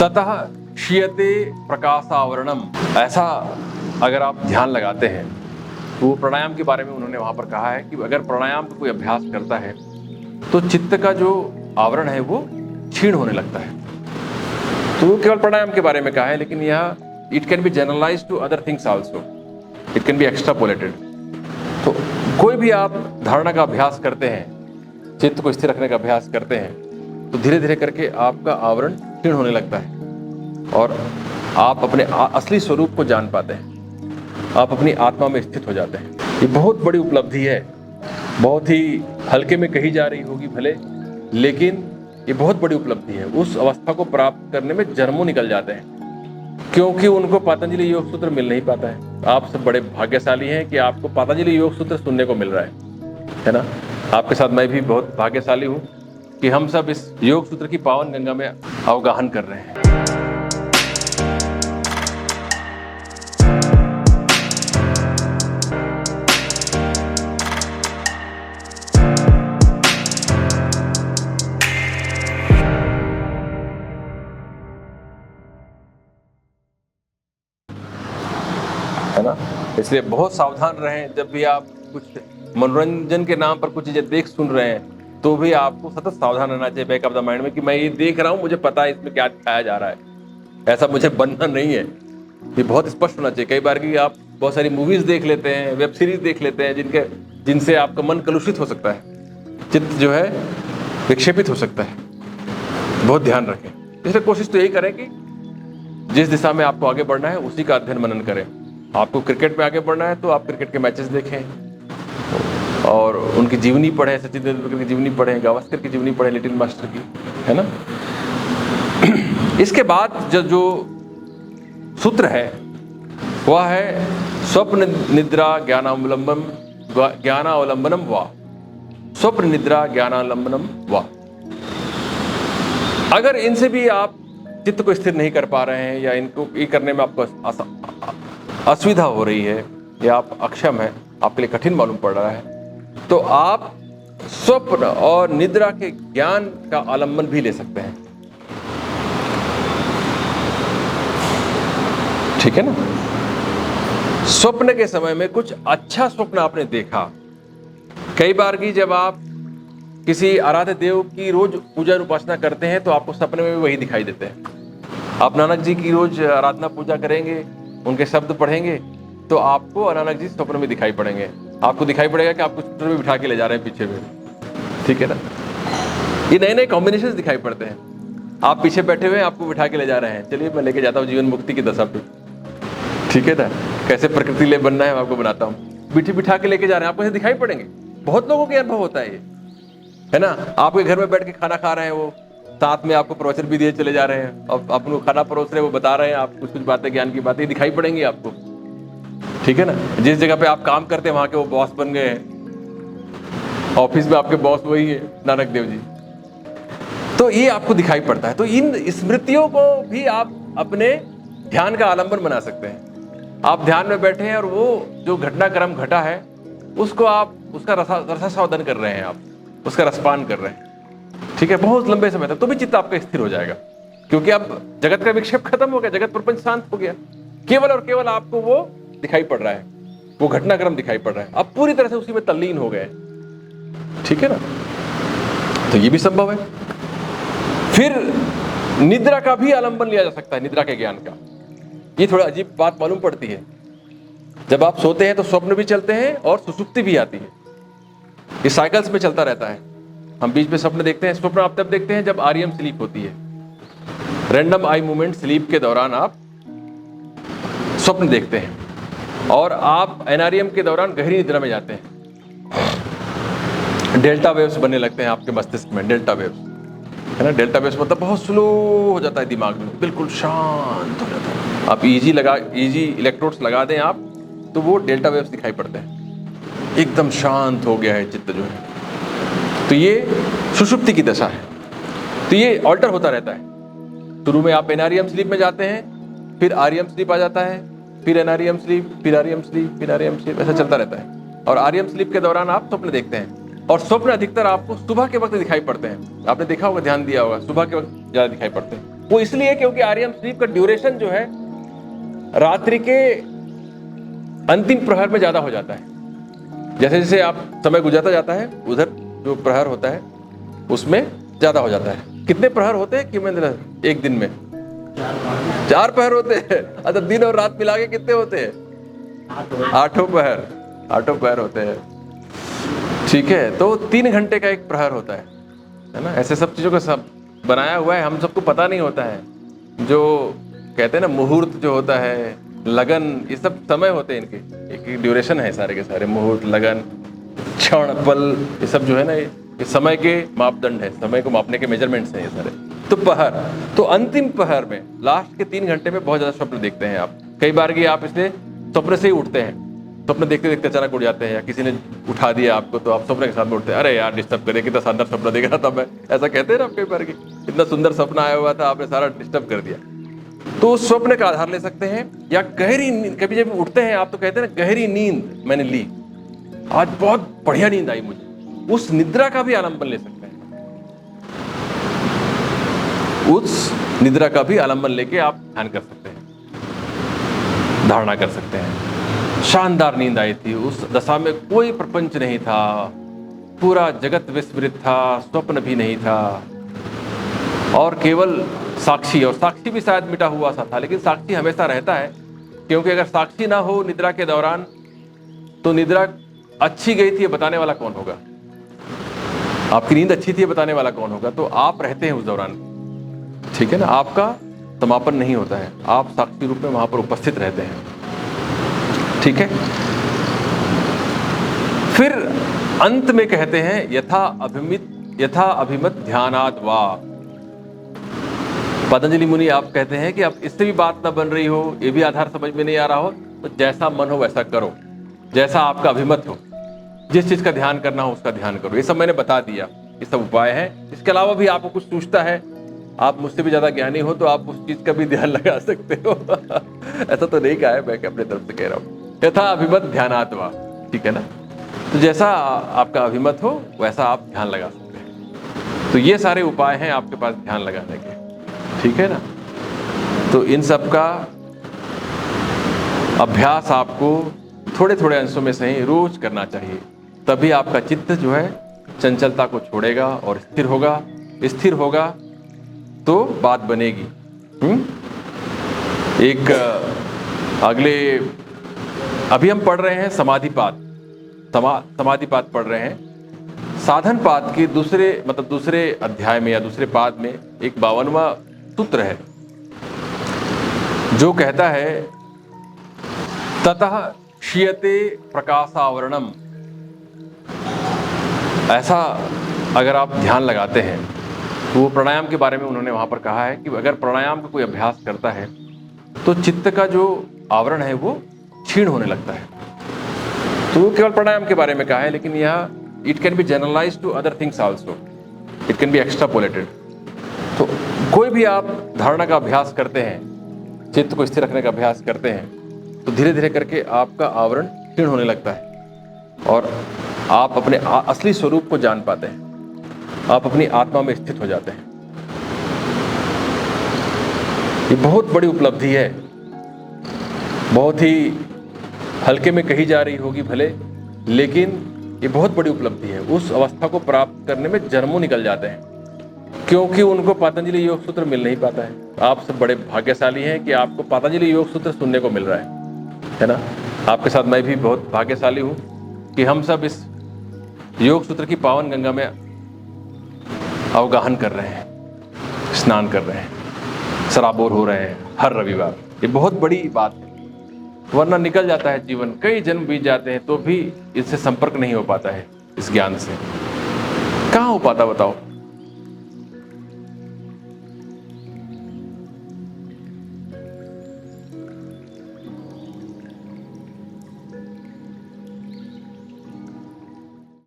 ततः क्षीयते प्रकाशावरणम। ऐसा अगर आप ध्यान लगाते हैं तो वो प्राणायाम के बारे में उन्होंने वहाँ पर कहा है कि अगर प्राणायाम का कोई अभ्यास करता है तो चित्त का जो आवरण है वो क्षीण होने लगता है। तो वो केवल प्राणायाम के बारे में कहा है, लेकिन यह it can be generalised to other things also, it can be extrapolated. तो कोई भी आप धारणा का अभ्यास करते हैं, चित्त को स्थिर रखने का अभ्यास करते हैं, तो धीरे धीरे करके आपका आवरण क्षीण होने लगता है और आप अपने असली स्वरूप को जान पाते हैं, आप अपनी आत्मा में स्थित हो जाते हैं। ये बहुत बड़ी उपलब्धि है, बहुत ही हल्के में कही जा रही होगी भले, लेकिन ये बहुत बड़ी उपलब्धि है। उस अवस्था को प्राप्त करने में जन्मों निकल जाते हैं, क्योंकि उनको पतंजलि योग सूत्र मिल नहीं पाता है। आप सब बड़े भाग्यशाली हैं कि आपको पतंजलि योग सूत्र सुनने को मिल रहा है ना। आपके साथ मैं भी बहुत भाग्यशाली हूँ कि हम सब इस योग सूत्र की पावन गंगा में अवगाहन कर रहे हैं। है ना, इसलिए बहुत सावधान रहें। जब भी आप कुछ मनोरंजन के नाम पर कुछ चीजें देख सुन रहे हैं तो भी आपको सतत सावधान रहना चाहिए बैक ऑफ द माइंड में कि मैं ये देख रहा हूँ, मुझे पता है इसमें क्या दिखाया जा रहा है, ऐसा मुझे बनना नहीं है। ये बहुत स्पष्ट होना चाहिए। कई बार की आप बहुत सारी मूवीज देख लेते हैं, वेब सीरीज देख लेते हैं, जिनसे आपका मन कलुषित हो सकता है, चित्त जो है विक्षेपित हो सकता है। बहुत ध्यान रखें। इसलिए कोशिश तो यही करें कि जिस दिशा में आपको आगे बढ़ना है उसी का अध्ययन मनन करें। आपको क्रिकेट में आगे बढ़ना है तो आप क्रिकेट के मैचेस देखें और उनकी जीवनी पढ़ें, सचिन तेंदुलकर की जीवनी पढ़ें, गावस्कर की जीवनी पढ़ें, लिटिल मास्टर की, है ना। इसके बाद जो सूत्र है वह है स्वप्न निद्रा ज्ञानावलंबनम वा। स्वप्न निद्रा ज्ञानावलंबनम वा। अगर इनसे भी आप चित्त को स्थिर नहीं कर पा रहे हैं या इनको ये करने में आपको असुविधा हो रही है या आप अक्षम है, आपके लिए कठिन मालूम पड़ रहा है, तो आप स्वप्न और निद्रा के ज्ञान का आलंबन भी ले सकते हैं। ठीक है ना। स्वप्न के समय में कुछ अच्छा स्वप्न आपने देखा। कई बार की जब आप किसी आराध्य देव की रोज पूजा उपासना करते हैं तो आपको सपने में भी वही दिखाई देते हैं। आप नानक जी की रोज आराधना पूजा करेंगे, उनके शब्द पढ़ेंगे तो आपको नानक जी स्वप्न में दिखाई पड़ेंगे। आपको दिखाई पड़ेगा कि आपको स्कूटर में बिठा के ले जा रहे हैं पीछे में। ठीक है ना। ये नए नए कॉम्बिनेशन दिखाई पड़ते हैं। आप पीछे बैठे हुए हैं, आपको बिठा के ले जा रहे हैं, चलिए मैं लेके जाता हूँ जीवन मुक्ति की दशा पे। ठीक है ना। कैसे प्रकृति ले बनना है मैं आपको बनाता हूँ। बिठा के लेके जा रहे हैं, आपको ऐसे दिखाई पड़ेंगे। बहुत लोगों के अनुभव होता है ये, है ना। आपके घर में बैठ के खाना खा रहे हैं, वो साथ में आपको प्रवचन भी दिए चले जा रहे हैं और आप उनको खाना परोस रहे हैं, वो बता रहे हैं आप कुछ कुछ बातें, ज्ञान की बातें दिखाई पड़ेंगी आपको। ठीक है ना। जिस जगह पे आप काम करते हैं वहां के वो बॉस बन गए हैं, ऑफिस में आपके बॉस वही है नानक देव जी, तो ये आपको दिखाई पड़ता है। तो इन स्मृतियों को भी आप अपने ध्यान का आलंबन बना सकते हैं। आप ध्यान में बैठे हैं और वो जो घटनाक्रम घटा है उसको आप उसका रसास्वादन कर रहे हैं, आप उसका रसपान कर रहे हैं। ठीक है, बहुत लंबे समय तक, तो भी चित्त आपका स्थिर हो जाएगा, क्योंकि अब जगत का विक्षेप खत्म हो गया, जगत प्रपंच शांत हो गया। केवल और केवल आपको वो दिखाई पड़ रहा है, वो घटनाक्रम दिखाई पड़ रहा है, आप पूरी तरह से उसी में तल्लीन हो गए। ठीक है ना। तो ये भी संभव है। फिर निद्रा का भी आलंबन लिया जा सकता है, निद्रा के ज्ञान का। ये थोड़ा अजीब बात मालूम पड़ती है। जब आप सोते हैं तो स्वप्न भी चलते हैं और सुसुप्ति भी आती है। ये साइकिल्स में चलता रहता है। हम बीच में स्वप्न देखते हैं। स्वप्न आप तब देखते हैं जब आरईएम स्लीप होती है, रैंडम आई मूवमेंट स्लीप के दौरान आप स्वप्न देखते हैं, और आप एनआरईएम के दौरान गहरी निद्रा में जाते हैं। डेल्टा वेव्स बनने लगते हैं आपके मस्तिष्क में, डेल्टा वेव्स, है ना। डेल्टा वेव्स मतलब बहुत स्लो हो जाता है दिमाग में, बिल्कुल शांत हो जाता है। आप ईजी इलेक्ट्रोड्स लगा दें आप, तो वो डेल्टा वेव्स दिखाई पड़ते हैं। एकदम शांत हो गया है चित्त जो है। तो ये सुषुप्ति की दशा है। तो ये ऑल्टर होता रहता है। शुरू में आप एनआरईएम स्लीप में जाते हैं, फिर आरईएम स्लीप आ जाता है, फिर एनआरईएम स्लीप, फिर आरईएम स्लीप, फिर आरईएम स्लीप, ऐसा चलता रहता है। और आरईएम स्लीप के दौरान आप स्वप्न देखते हैं, और स्वप्न अधिकतर आपको सुबह के वक्त दिखाई पड़ते हैं। आपने देखा होगा, ध्यान दिया होगा, सुबह के वक्त ज्यादा दिखाई पड़ते हैं। वो इसलिए क्योंकि आरईएम स्लीप का ड्यूरेशन जो है रात्रि के अंतिम प्रहर में ज्यादा हो जाता है। जैसे जैसे आप समय गुजरता जाता है उधर जो प्रहर होता है उसमें ज्यादा हो जाता है। कितने प्रहर होते हैं कि एक दिन में 4 प्रहर होते हैं। अच्छा, दिन और रात मिला के कितने होते हैं? 8 प्रहर होते हैं। ठीक है, तो 3 घंटे का एक प्रहर होता है ना। ऐसे सब चीजों का सब बनाया हुआ है, हम सबको पता नहीं होता है। जो कहते हैं ना मुहूर्त जो होता है, लगन, ये सब समय होते हैं, इनके एक ड्यूरेशन है सारे के सारे। मुहूर्त, लगन, क्षण, पल, ये सब जो है ना ये समय के मापदंड है, समय को मापने के मेजरमेंट्स हैं ये सारे। तो पहर, तो अंतिम पहर में लास्ट के 3 घंटे में बहुत ज्यादा स्वप्न देखते हैं आप। कई बार कि आप इसलिए स्वप्न से ही उठते हैं, स्वप्न देखते देखते अचानक उठ जाते हैं, या किसी ने उठा दिया आपको तो आप स्वप्न के साथ में उठते हैं, अरे यार डिस्टर्ब करे, कितना शानदार स्वप्न देख रहा था मैं, ऐसा कहते हैं ना आप कई बार कि इतना सुंदर सपना आया हुआ था, आपने सारा डिस्टर्ब कर दिया। तो उस स्वप्न का आधार ले सकते हैं, या गहरी नींद। कभी जब उठते हैं आप तो कहते हैं ना गहरी नींद मैंने ली, आज बहुत बढ़िया नींद आई मुझे, उस निद्रा का भी आलंबन ले सकते हैं। उस निद्रा का भी आलंबन लेके आप ध्यान कर सकते हैं, धारणा कर सकते हैं। शानदार नींद आई थी, उस दशा में कोई प्रपंच नहीं था, पूरा जगत विस्मृत था, स्वप्न भी नहीं था, और केवल साक्षी, और साक्षी भी शायद मिटा हुआ सा था, लेकिन साक्षी हमेशा रहता है, क्योंकि अगर साक्षी ना हो निद्रा के दौरान तो निद्रा अच्छी गई थी ये बताने वाला कौन होगा? आपकी नींद अच्छी थी ये बताने वाला कौन होगा? तो आप रहते हैं उस दौरान, ठीक है ना, आपका समापन नहीं होता है, आप साक्षी रूप में वहां पर उपस्थित रहते हैं, ठीक है। फिर अंत में कहते हैं यथा अभिमत ध्यानाद वा। पतंजलि मुनि आप कहते हैं कि अब इससे भी बात ना बन रही हो, ये भी आधार समझ में नहीं आ रहा हो, तो जैसा मन हो वैसा करो, जैसा आपका अभिमत हो, जिस चीज का ध्यान करना हो उसका ध्यान करो। ये सब मैंने बता दिया, ये सब उपाय हैं। इसके अलावा भी आपको कुछ सूझता है, आप मुझसे भी ज्यादा ज्ञानी हो, तो आप उस चीज का भी ध्यान लगा सकते हो। ऐसा तो नहीं कहा है, मैं अपने तरफ से कह रहा हूँ, यथा अभिमत ध्यानात्वा, ठीक है ना। तो जैसा आपका अभिमत हो वैसा आप ध्यान लगा सकते हैं। तो ये सारे उपाय हैं आपके पास ध्यान लगाने के, ठीक है ना। तो इन सब का अभ्यास आपको थोड़े थोड़े अंशों में सही रोज करना चाहिए, तभी आपका चित्त जो है चंचलता को छोड़ेगा और स्थिर होगा। स्थिर होगा तो बात बनेगी। एक अगले अभी हम पढ़ रहे हैं समाधिपात, समाधिपात पढ़ रहे हैं। साधनपात के दूसरे अध्याय में या दूसरे पाद में एक 52वां सूत्र है जो कहता है ततः क्षीयते प्रकाशावरणम। ऐसा अगर आप ध्यान लगाते हैं तो वो प्राणायाम के बारे में उन्होंने वहां पर कहा है कि अगर प्राणायाम का कोई अभ्यास करता है तो चित्त का जो आवरण है वो क्षीण होने लगता है। तो वो केवल प्राणायाम के बारे में कहा है, लेकिन यह it can be generalised to other things also, it can be extrapolated. तो कोई भी आप धारणा का अभ्यास करते हैं, चित्त को स्थिर रखने का अभ्यास करते हैं, तो धीरे धीरे करके आपका आवरण क्षीण होने लगता है और आप अपने असली स्वरूप को जान पाते हैं, आप अपनी आत्मा में स्थित हो जाते हैं। ये बहुत बड़ी उपलब्धि है, बहुत ही हल्के में कही जा रही होगी भले, लेकिन ये बहुत बड़ी उपलब्धि है। उस अवस्था को प्राप्त करने में जन्मों निकल जाते हैं, क्योंकि उनको पतंजलि योग सूत्र मिल नहीं पाता है। आप सब बड़े भाग्यशाली हैं कि आपको पतंजलि योग सूत्र सुनने को मिल रहा है ना। आपके साथ मैं भी बहुत भाग्यशाली हूँ कि हम सब इस योग सूत्र की पावन गंगा में अवगाहन कर रहे हैं, स्नान कर रहे हैं, सराबोर हो रहे हैं हर रविवार। ये बहुत बड़ी बात है, वरना निकल जाता है जीवन, कई जन्म बीत जाते हैं तो भी इससे संपर्क नहीं हो पाता है, इस ज्ञान से कहाँ हो पाता बताओ।